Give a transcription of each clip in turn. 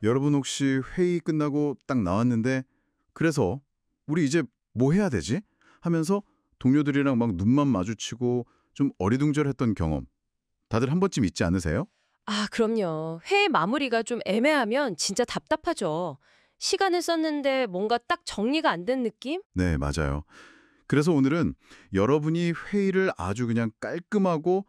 여러분 혹시 회의 끝나고 딱 나왔는데 그래서 우리 이제 뭐 해야 되지? 하면서 동료들이랑 막 눈만 마주치고 좀 어리둥절했던 경험 다들 한 번쯤 있지 않으세요? 아, 그럼요. 회의 마무리가 좀 애매하면 진짜 답답하죠. 시간을 썼는데 뭔가 딱 정리가 안 된 느낌? 네, 맞아요. 그래서 오늘은 여러분이 회의를 아주 그냥 깔끔하고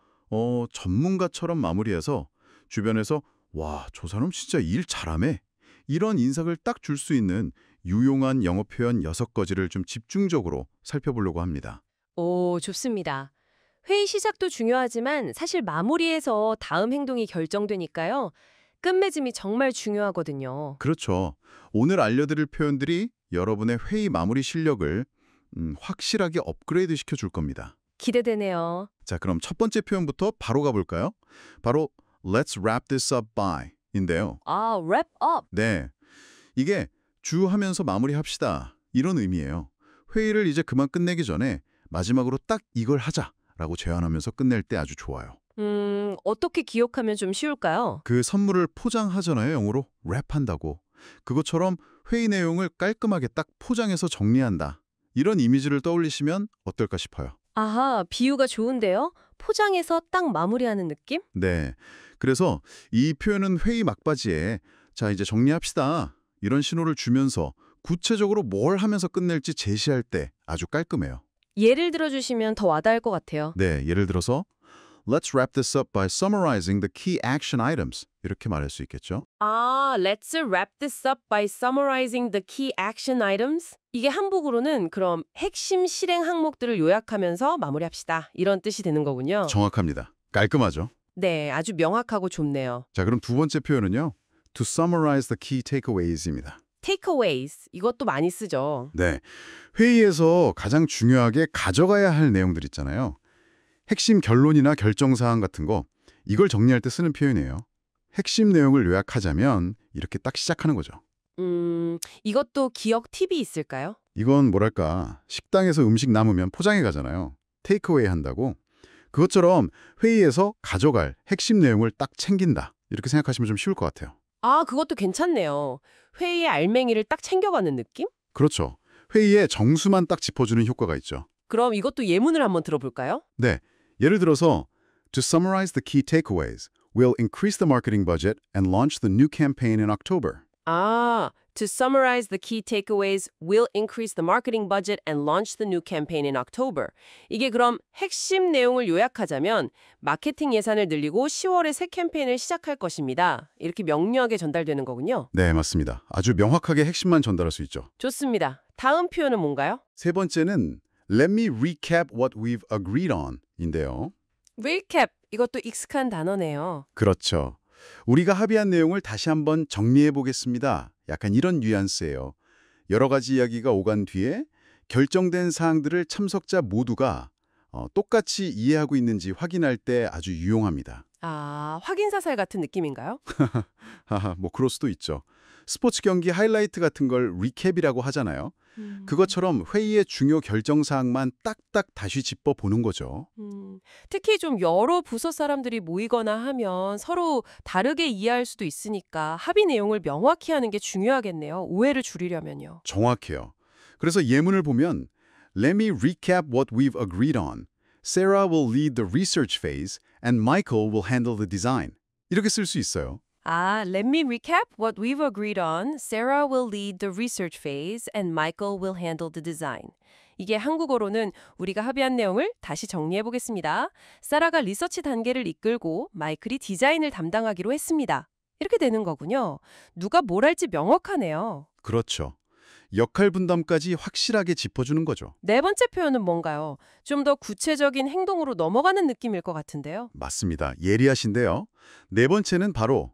전문가처럼 마무리해서 주변에서 와, 저 사람 진짜 일 잘하네. 이런 인상을 딱 줄 수 있는 유용한 영어 표현 6가지를 좀 집중적으로 살펴보려고 합니다. 오, 좋습니다. 회의 시작도 중요하지만 사실 마무리에서 다음 행동이 결정되니까요. 끝맺음이 정말 중요하거든요. 그렇죠. 오늘 알려드릴 표현들이 여러분의 회의 마무리 실력을 확실하게 업그레이드 시켜줄 겁니다. 기대되네요. 자, 그럼 첫 번째 표현부터 바로 가볼까요? 바로 Let's wrap this up by 인데요. 아, wrap up. 네, 이게 주 하면서 마무리합시다. 이런 의미예요. 회의를 이제 그만 끝내기 전에 마지막으로 딱 이걸 하자라고 제안하면서 끝낼 때 아주 좋아요. 어떻게 기억하면 좀 쉬울까요? 그 선물을 포장하잖아요, 영어로. 랩한다고. 그것처럼 회의 내용을 깔끔하게 딱 포장해서 정리한다. 이런 이미지를 떠올리시면 어떨까 싶어요. 아하, 비유가 좋은데요? 포장해서 딱 마무리하는 느낌? 네. 그래서 이 표현은 회의 막바지에 자, 이제 정리합시다. 이런 신호를 주면서 구체적으로 뭘 하면서 끝낼지 제시할 때 아주 깔끔해요. 예를 들어주시면 더 와닿을 것 같아요. 네, 예를 들어서 Let's wrap this up by summarizing the key action items. 이렇게 말할 수 있겠죠. 아, let's wrap this up by summarizing the key action items. 이게 한국어로는 그럼 핵심 실행 항목들을 요약하면서 마무리합시다. 이런 뜻이 되는 거군요. 정확합니다. 깔끔하죠. 네, 아주 명확하고 좋네요. 자, 그럼 두 번째 표현은요. To summarize the key takeaways입니다. takeaways. 이것도 많이 쓰죠. 네, 회의에서 가장 중요하게 가져가야 할 내용들 있잖아요. 핵심 결론이나 결정사항 같은 거, 이걸 정리할 때 쓰는 표현이에요. 핵심 내용을 요약하자면 이렇게 딱 시작하는 거죠. 이것도 기억 팁이 있을까요? 이건 뭐랄까, 식당에서 음식 남으면 포장해 가잖아요. 테이크어웨이 한다고. 그것처럼 회의에서 가져갈 핵심 내용을 딱 챙긴다. 이렇게 생각하시면 좀 쉬울 것 같아요. 아, 그것도 괜찮네요. 회의의 알맹이를 딱 챙겨가는 느낌? 그렇죠. 회의에 정수만 딱 짚어주는 효과가 있죠. 그럼 이것도 예문을 한번 들어볼까요? 네, 예를 들어서 To summarize the key takeaways, we'll increase the marketing budget and launch the new campaign in October. 아, to summarize the key takeaways, we'll increase the marketing budget and launch the new campaign in October. 이게 그럼 핵심 내용을 요약하자면 마케팅 예산을 늘리고 10월에 새 캠페인을 시작할 것입니다. 이렇게 명료하게 전달되는 거군요. 네, 맞습니다. 아주 명확하게 핵심만 전달할 수 있죠. 좋습니다. 다음 표현은 뭔가요? 세 번째는 Let me recap what we've agreed on 인데요. recap. 이것도 익숙한 단어네요. 그렇죠. 우리가 합의한 내용을 다시 한번 정리해 보겠습니다. 약간 이런 뉘앙스예요. 여러 가지 이야기가 오간 뒤에 결정된 사항들을 참석자 모두가 똑같이 이해하고 있는지 확인할 때 아주 유용합니다. 아, 확인사살 같은 느낌인가요? 하하, 뭐 그럴 수도 있죠. 스포츠 경기 하이라이트 같은 걸 리캡이라고 하잖아요. 그것처럼 회의의 중요 결정사항만 딱딱 다시 짚어보는 거죠. 특히 좀 여러 부서 사람들이 모이거나 하면 서로 다르게 이해할 수도 있으니까 합의 내용을 명확히 하는 게 중요하겠네요. 오해를 줄이려면요. 정확해요. 그래서 예문을 보면 Let me recap what we've agreed on. Sarah will lead the research phase and Michael will handle the design. 이렇게 쓸 수 있어요. 아, let me recap what we've agreed on. Sarah will lead the research phase and Michael will handle the design. 이게 한국어로는 우리가 합의한 내용을 다시 정리해 보겠습니다. 사라가 리서치 단계를 이끌고 마이클이 디자인을 담당하기로 했습니다. 이렇게 되는 거군요. 누가 뭘 할지 명확하네요. 그렇죠. 역할 분담까지 확실하게 짚어주는 거죠. 네 번째 표현은 뭔가요? 좀 더 구체적인 행동으로 넘어가는 느낌일 것 같은데요. 맞습니다. 예리하신데요. 네 번째는 바로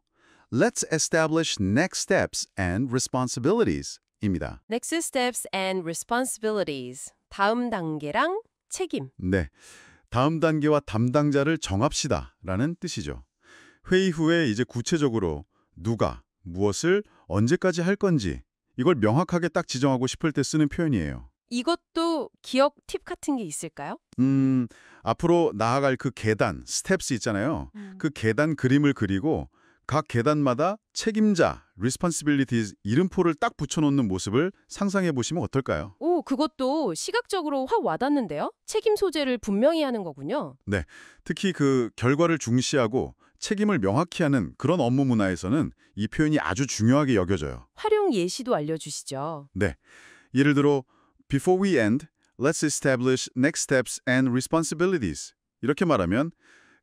Let's establish next steps and responsibilities 입니다. Next steps and responsibilities. 다음 단계랑 책임. 네, 다음 단계와 담당자를 정합시다 라는 뜻이죠. 회의 후에 이제 구체적으로 누가, 무엇을, 언제까지 할 건지 이걸 명확하게 딱 지정하고 싶을 때 쓰는 표현이에요. 이것도 기억 팁 같은 게 있을까요? 앞으로 나아갈 그 계단, 스텝스 있잖아요. 그 계단 그림을 그리고 각 계단마다 책임자, responsibilities 이름표를 딱 붙여놓는 모습을 상상해 보시면 어떨까요? 오, 그것도 시각적으로 확 와닿는데요? 책임 소재를 분명히 하는 거군요. 네, 특히 그 결과를 중시하고 책임을 명확히 하는 그런 업무 문화에서는 이 표현이 아주 중요하게 여겨져요. 활용 예시도 알려주시죠. 네, 예를 들어 Before we end, let's establish next steps and responsibilities. 이렇게 말하면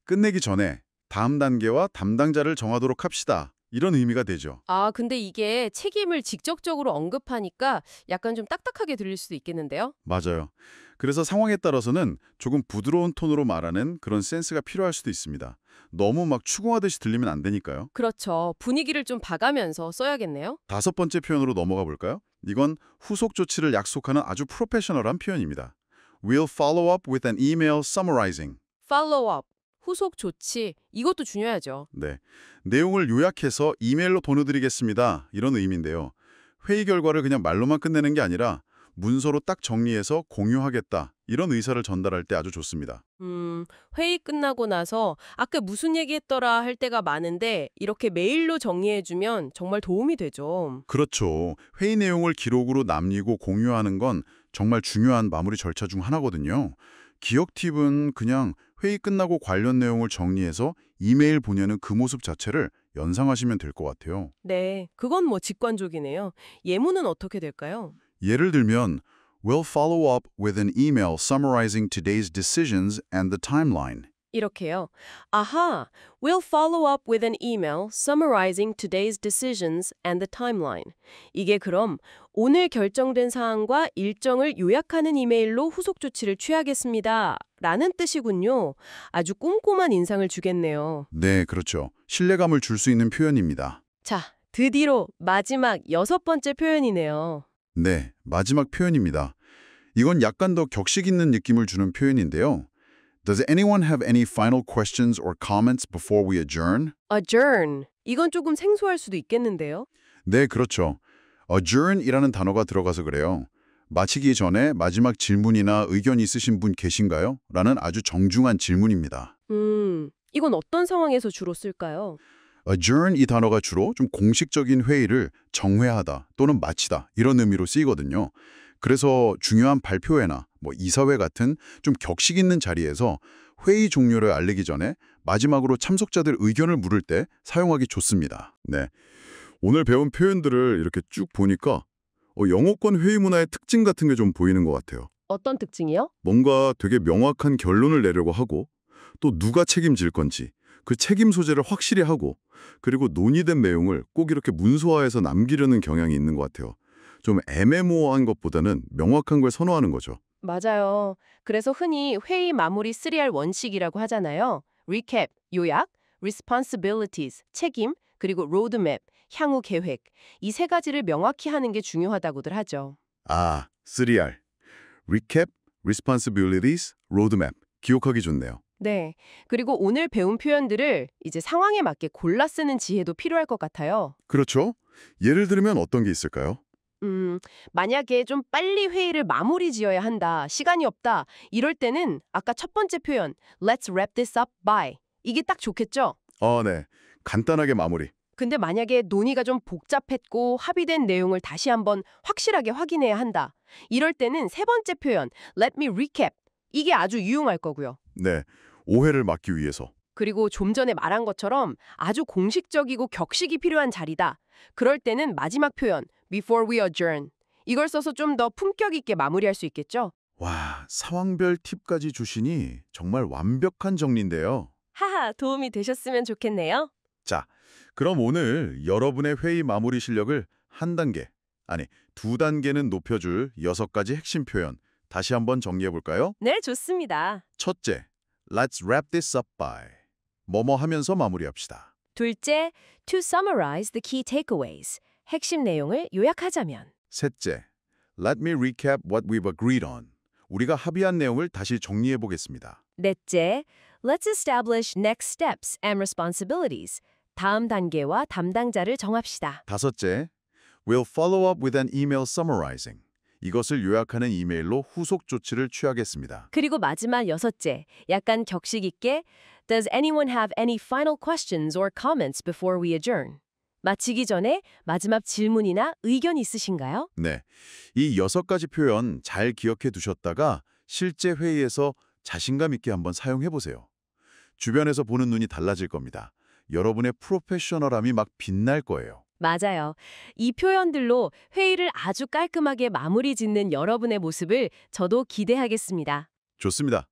끝내기 전에 다음 단계와 담당자를 정하도록 합시다. 이런 의미가 되죠. 아, 근데 이게 책임을 직접적으로 언급하니까 약간 좀 딱딱하게 들릴 수도 있겠는데요? 맞아요. 그래서 상황에 따라서는 조금 부드러운 톤으로 말하는 그런 센스가 필요할 수도 있습니다. 너무 막 추궁하듯이 들리면 안 되니까요. 그렇죠. 분위기를 좀 봐가면서 써야겠네요. 다섯 번째 표현으로 넘어가 볼까요? 이건 후속 조치를 약속하는 아주 프로페셔널한 표현입니다. We'll follow up with an email summarizing. follow up, 후속 조치, 이것도 중요하죠. 네, 내용을 요약해서 이메일로 보내드리겠습니다. 이런 의미인데요. 회의 결과를 그냥 말로만 끝내는 게 아니라 문서로 딱 정리해서 공유하겠다. 이런 의사를 전달할 때 아주 좋습니다. 회의 끝나고 나서 아까 무슨 얘기했더라 할 때가 많은데 이렇게 메일로 정리해주면 정말 도움이 되죠. 그렇죠. 회의 내용을 기록으로 남기고 공유하는 건 정말 중요한 마무리 절차 중 하나거든요. 기억 팁은 그냥 회의 끝나고 관련 내용을 정리해서 이메일 보내는 그 모습 자체를 연상하시면 될 것 같아요. 네, 그건 뭐 직관적이네요. 예문은 어떻게 될까요? 예를 들면 We'll follow up with an email summarizing today's decisions and the timeline. 이렇게요. 아하, we'll follow up with an email summarizing today's decisions and the timeline. 이게 그럼 오늘 결정된 사항과 일정을 요약하는 이메일로 후속 조치를 취하겠습니다. 라는 뜻이군요. 아주 꼼꼼한 인상을 주겠네요. 네, 그렇죠. 신뢰감을 줄 수 있는 표현입니다. 자, 드디어 마지막 여섯 번째 표현이네요. 네, 마지막 표현입니다. 이건 약간 더 격식 있는 느낌을 주는 표현인데요. Does anyone have any final questions or comments before we adjourn? adjourn. 이건 조금 생소할 수도 있겠는데요. 네, 그렇죠. adjourn이라는 단어가 들어가서 그래요. 마치기 전에 마지막 질문이나 의견 있으신 분 계신가요? 라는 아주 정중한 질문입니다. 이건 어떤 상황에서 주로 쓸까요? adjourn 이 단어가 주로 좀 공식적인 회의를 정회하다 또는 마치다 이런 의미로 쓰이거든요. 그래서 중요한 발표회나 이사회 같은 좀 격식 있는 자리에서 회의 종료를 알리기 전에 마지막으로 참석자들 의견을 물을 때 사용하기 좋습니다. 네, 오늘 배운 표현들을 이렇게 쭉 보니까 영어권 회의 문화의 특징 같은 게 좀 보이는 것 같아요. 어떤 특징이요? 뭔가 되게 명확한 결론을 내려고 하고 또 누가 책임질 건지 그 책임 소재를 확실히 하고 그리고 논의된 내용을 꼭 이렇게 문서화해서 남기려는 경향이 있는 것 같아요. 좀 애매모호한 것보다는 명확한 걸 선호하는 거죠. 맞아요. 그래서 흔히 회의 마무리 3R 원칙이라고 하잖아요. recap, 요약, responsibilities, 책임, 그리고 roadmap, 향후 계획. 이 세 가지를 명확히 하는 게 중요하다고들 하죠. 아, 3R. Recap, Responsibilities, Roadmap. 기억하기 좋네요. 네. 그리고 오늘 배운 표현들을 이제 상황에 맞게 골라 쓰는 지혜도 필요할 것 같아요. 그렇죠? 예를 들면 어떤 게 있을까요? 만약에 좀 빨리 회의를 마무리 지어야 한다, 시간이 없다, 이럴 때는 아까 첫 번째 표현, let's wrap this up by. 이게 딱 좋겠죠? 네. 간단하게 마무리. 근데 만약에 논의가 좀 복잡했고 합의된 내용을 다시 한번 확실하게 확인해야 한다. 이럴 때는 세 번째 표현, let me recap. 이게 아주 유용할 거고요. 네. 오해를 막기 위해서. 그리고 좀 전에 말한 것처럼 아주 공식적이고 격식이 필요한 자리다. 그럴 때는 마지막 표현, before we adjourn. 이걸 써서 좀 더 품격 있게 마무리할 수 있겠죠? 와, 상황별 팁까지 주시니 정말 완벽한 정리인데요. 하하, 도움이 되셨으면 좋겠네요. 자, 그럼 오늘 여러분의 회의 마무리 실력을 한 단계, 아니, 두 단계는 높여줄 6가지 핵심 표현 다시 한번 정리해 볼까요? 네, 좋습니다. 첫째, Let's wrap this up by. 뭐뭐 하면서 마무리합시다. 둘째, to summarize the key takeaways. 핵심 내용을 요약하자면. 셋째, Let me recap what we've agreed on. 우리가 합의한 내용을 다시 정리해 보겠습니다. 넷째, let's establish next steps and responsibilities. 다음 단계와 담당자를 정합시다. 다섯째, We'll follow up with an email summarizing. 이것을 요약하는 이메일로 후속 조치를 취하겠습니다. 그리고 마지막 여섯째, 약간 격식 있게 Does anyone have any final questions or comments before we adjourn? 마치기 전에 마지막 질문이나 의견 있으신가요? 네, 이 6가지 표현 잘 기억해 두셨다가 실제 회의에서 자신감 있게 한번 사용해 보세요. 주변에서 보는 눈이 달라질 겁니다. 여러분의 프로페셔널함이 막 빛날 거예요. 맞아요. 이 표현들로 회의를 아주 깔끔하게 마무리 짓는 여러분의 모습을 저도 기대하겠습니다. 좋습니다.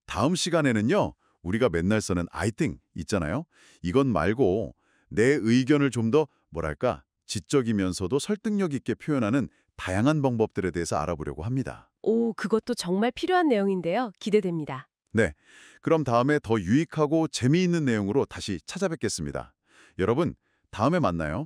다음 시간에는요. 우리가 맨날 쓰는 I think 있잖아요. 이건 말고 내 의견을 좀 더 뭐랄까 지적이면서도 설득력 있게 표현하는 다양한 방법들에 대해서 알아보려고 합니다. 오, 그것도 정말 필요한 내용인데요. 기대됩니다. 네, 그럼 다음에 더 유익하고 재미있는 내용으로 다시 찾아뵙겠습니다. 여러분, 다음에 만나요.